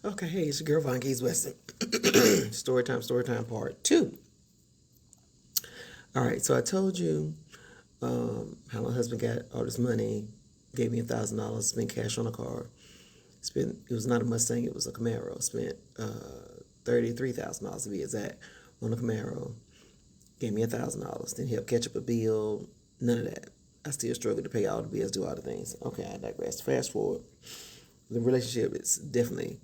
Okay, hey, it's your girl Von Keys Weston. Story time part two. All right, so I told you how my husband got all this money, gave me $1,000, spent cash on a car. It was not a Mustang, it was a Camaro. Spent $33,000 to be exact on a Camaro. Gave me $1,000. Then helped catch up a bill. None of that. I still struggle to pay all the bills, do all the things. Okay, I digress. Fast forward. The relationship is definitely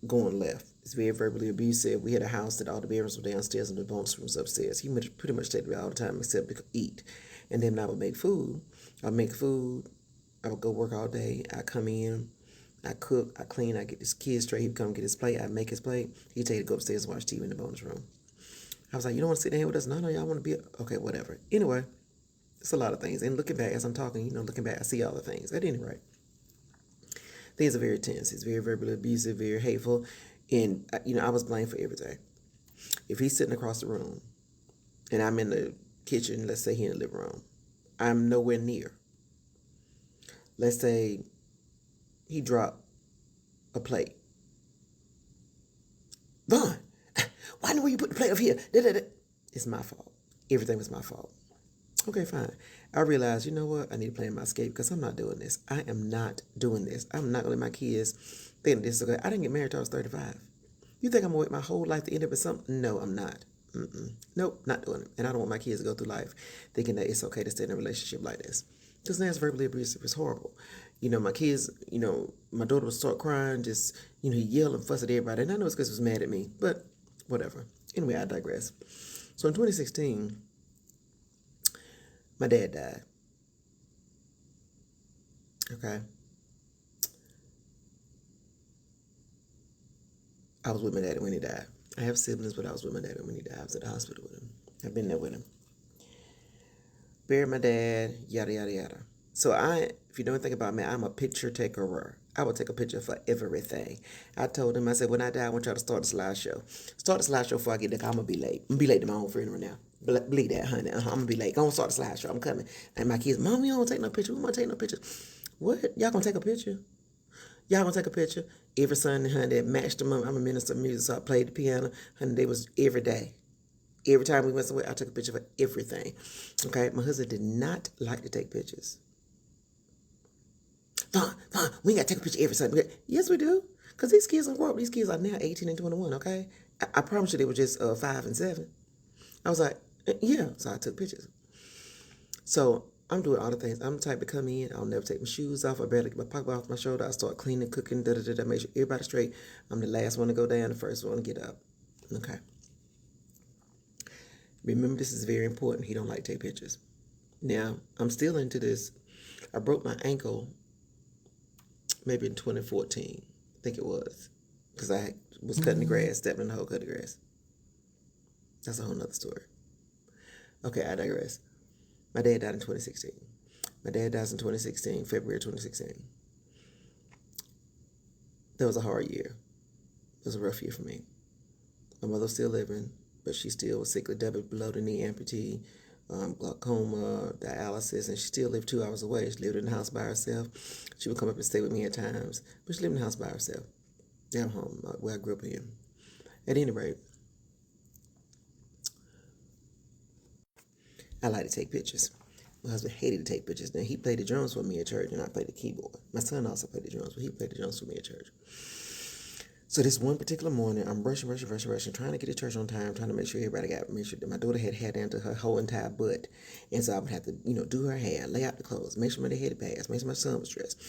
going left. It's very verbally abusive. We had a house that all the bedrooms were downstairs and the bonus room was upstairs. He pretty much stayed there all the time except to eat. And then I would make food. I'd make food. I would go work all day. I come in. I cook. I clean. I get his kids straight. He'd come get his plate. I'd make his plate. He'd take it to go upstairs and watch TV in the bonus room. I was like, you don't want to sit down here with us? No, y'all want to be... Okay, whatever. Anyway, it's a lot of things. And looking back, as I'm talking, looking back, I see all the things. At any rate, things are very tense. It's very verbally abusive, very hateful. And, I was blamed for everything. If he's sitting across the room and I'm in the kitchen, let's say he in the living room, I'm nowhere near. Let's say he dropped a plate. Vaughn, why didn't you put the plate up here? It's my fault. Everything was my fault. Okay, fine. I realized, you know what? I need to plan my escape because I'm not doing this. I am not doing this. I'm not going to let my kids think this is okay. I didn't get married till I was 35. You think I'm going to wait my whole life to end up with something? No, I'm not. Nope, not doing it. And I don't want my kids to go through life thinking that it's okay to stay in a relationship like this. Because now it's verbally abusive. It's horrible. My kids, my daughter would start crying, just, yell and fuss at everybody. And I know it's because he was mad at me, but whatever. Anyway, I digress. So in 2016, my dad died. Okay. I was with my daddy when he died. I have siblings, but I was with my daddy when he died. I was at the hospital with him. I've been there with him. Buried my dad, yada, yada, yada. So if you know anything about me, I'm a picture taker. I will take a picture for everything. I told him, I said, when I die, I want y'all to start a slideshow. Start a slideshow before I get there. I'm going to be late. I'm going to be late to my own funeral now. Believe that, honey. I'm going to be late. Go on, start the slideshow. I'm coming. And my kids, Mom, you don't take no picture. We don't take no picture. What? Y'all going to take a picture? Y'all gonna take a picture? Every Sunday, honey, matched them up. I'm a minister of music, so I played the piano. Honey, they was every day. Every time we went somewhere, I took a picture for everything. Okay, my husband did not like to take pictures. Fine, we ain't gotta take a picture every Sunday. Yes, we do. Because these kids don't grow up. These kids are now 18 and 21, okay? I promise you they were just 5 and 7. I was like, yeah. So I took pictures. So I'm doing all the things. I'm the type to come in. I'll never take my shoes off. I barely get my pocket off my shoulder. I start cleaning, cooking, make sure everybody's straight. I'm the last one to go down, the first one to get up. Okay. Remember, this is very important. He don't like to take pictures. Now, I'm still into this. I broke my ankle maybe in 2014. I think it was. Because I was cutting the grass, stepping in the hole, cutting the grass. That's a whole nother story. Okay, I digress. My dad died in 2016. My dad dies in 2016, February 2016. That was a hard year. It was a rough year for me. My mother's still living, but she still was sickly double below the knee amputee, glaucoma, dialysis, and she still lived 2 hours away. She lived in the house by herself. She would come up and stay with me at times, but she lived in the house by herself, down home where I grew up in. At any rate, I like to take pictures. My husband hated to take pictures. Now, he played the drums for me at church, and I played the keyboard. My son also played the drums, but he played the drums for me at church. So this one particular morning, I'm rushing, trying to get to church on time, trying to make sure make sure that my daughter had hair down to her whole entire butt. And so I would have to, do her hair, lay out the clothes, make sure my head passed, make sure my son was dressed.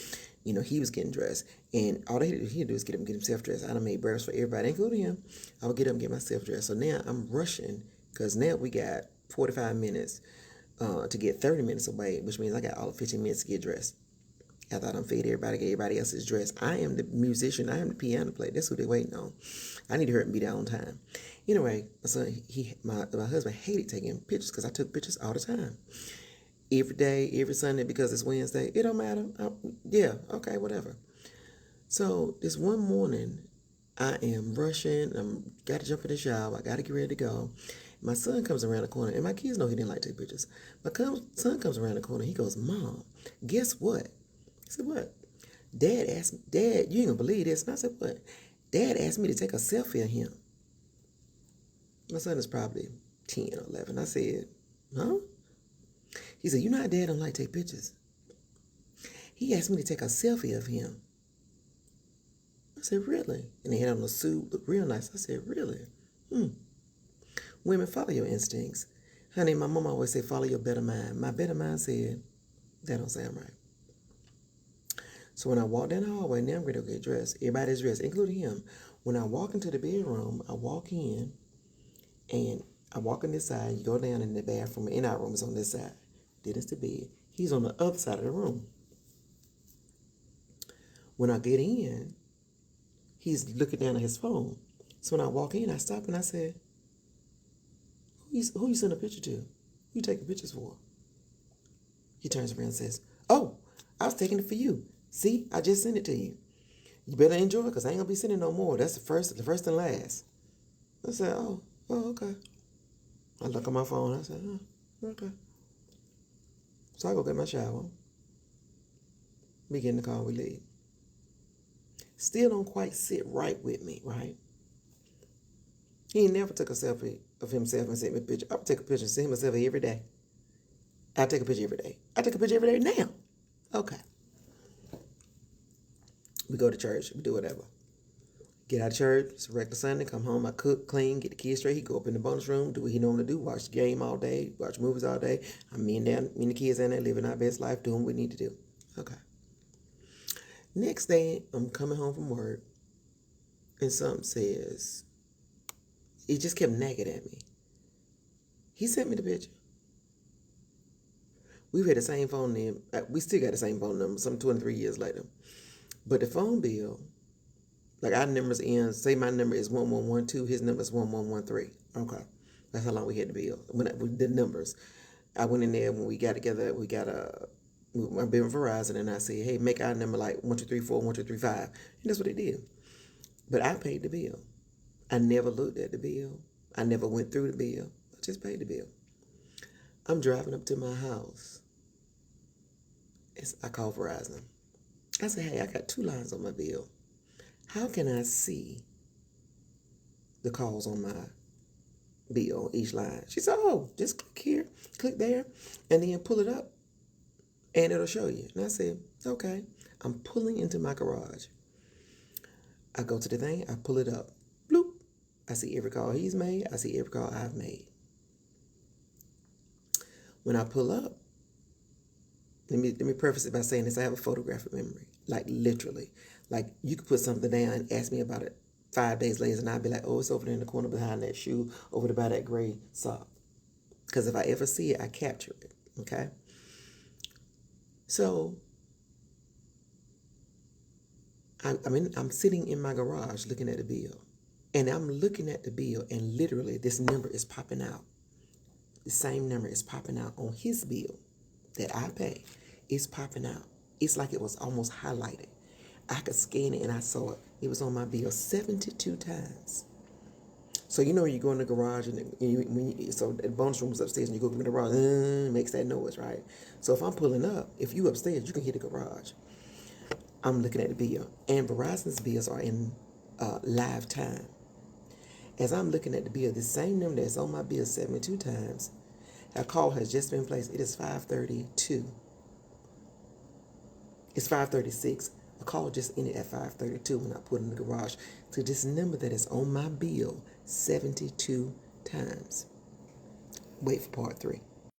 He was getting dressed. And all he'd do is get himself dressed. I done made breakfast for everybody, including him. I would get up and get myself dressed. So now I'm rushing, because now we got 45 minutes to get 30 minutes away, which means I got all of 15 minutes to get dressed. After I done fed everybody, get everybody else's dress. I am the musician. I am the piano player. That's who they waiting on. I need to hurry and be there on time. Anyway, so my husband hated taking pictures because I took pictures all the time. Every day, every Sunday, because it's Wednesday. It don't matter. Yeah, okay, whatever. So this one morning, I am rushing. I'm got to jump in the shower. I got to get ready to go. My son comes around the corner, and my kids know he didn't like to take pictures. My son comes around the corner. He goes, Mom, guess what? I said, what? Dad asked me, Dad, you ain't gonna believe this. And I said, what? Dad asked me to take a selfie of him. My son is probably 10 or 11. I said, huh? He said, you know how Dad don't like to take pictures. He asked me to take a selfie of him. I said, really? And he had on a suit, looked real nice. I said, really? Women, follow your instincts. Honey, my mom always said, follow your better mind. My better mind said, that don't sound right. So when I walk down the hallway, now I'm ready to get dressed. Everybody's dressed, including him. When I walk into the bedroom, I walk in, and I walk on this side. You go down in the bathroom, in our room is on this side. Then it's the bed. He's on the other side of the room. When I get in, he's looking down at his phone. So when I walk in, I stop and I said, who you send a picture to? Who you taking pictures for? He turns around and says, oh, I was taking it for you. See, I just sent it to you. You better enjoy it because I ain't going to be sending no more. That's the first and last. I said, oh, okay. I look at my phone. I said, oh, okay. So I go get my shower. We get in the car, we leave. Still don't quite sit right with me, right? He never took a selfie of himself and sent me a picture. I would take a picture and send him a selfie every day. I take a picture every day. I take a picture every day now. Okay. We go to church. We do whatever. Get out of church. It's a regular Sunday. Come home. I cook, clean, get the kids straight. He go up in the bonus room, do what he normally do. Watch the game all day. Watch movies all day. Me and the kids in there living our best life, doing what we need to do. Okay. Next day, I'm coming home from work, and something says, he just kept nagging at me. He sent me the picture. We've had the same phone name. We still got the same phone number, some 23 years later. But the phone bill, like our numbers end, say my number is 1112, his number is 1113. Okay. That's how long we had the bill. When we did numbers. I went in there when we got together, I've been with Verizon, and I said, hey, make our number like 1234, 1235. And that's what it did. But I paid the bill. I never looked at the bill. I never went through the bill. I just paid the bill. I'm driving up to my house. I called Verizon. I said, hey, I got 2 lines on my bill. How can I see the calls on my bill on each line? She said, oh, just click here, click there, and then pull it up, and it'll show you. And I said, okay. I'm pulling into my garage. I go to the thing, I pull it up. Bloop. I see every call he's made. I see every call I've made. When I pull up, let me preface it by saying this. I have a photographic memory, like literally. Like you could put something down and ask me about it 5 days later, and I'd be like, oh, it's over there in the corner behind that shoe, over there by that gray sock. Because if I ever see it, I capture it, okay? So I'm sitting in my garage looking at the bill. And I'm looking at the bill, and literally this number is popping out. The same number is popping out on his bill that I pay. It's popping out. It's like it was almost highlighted. I could scan it and I saw it. It was on my bill 72 times. So you know when you go in the garage so the bonus room is upstairs and you go in the garage, it makes that noise, right? So if I'm pulling up, if you upstairs, you can hear the garage. I'm looking at the bill, and Verizon's bills are in live time. As I'm looking at the bill, the same number that's on my bill 72 times, a call has just been placed. It is 5:32. It's 5:36. A call just ended at 5:32 when I put in the garage to this number that is on my bill 72 times. Wait for part 3.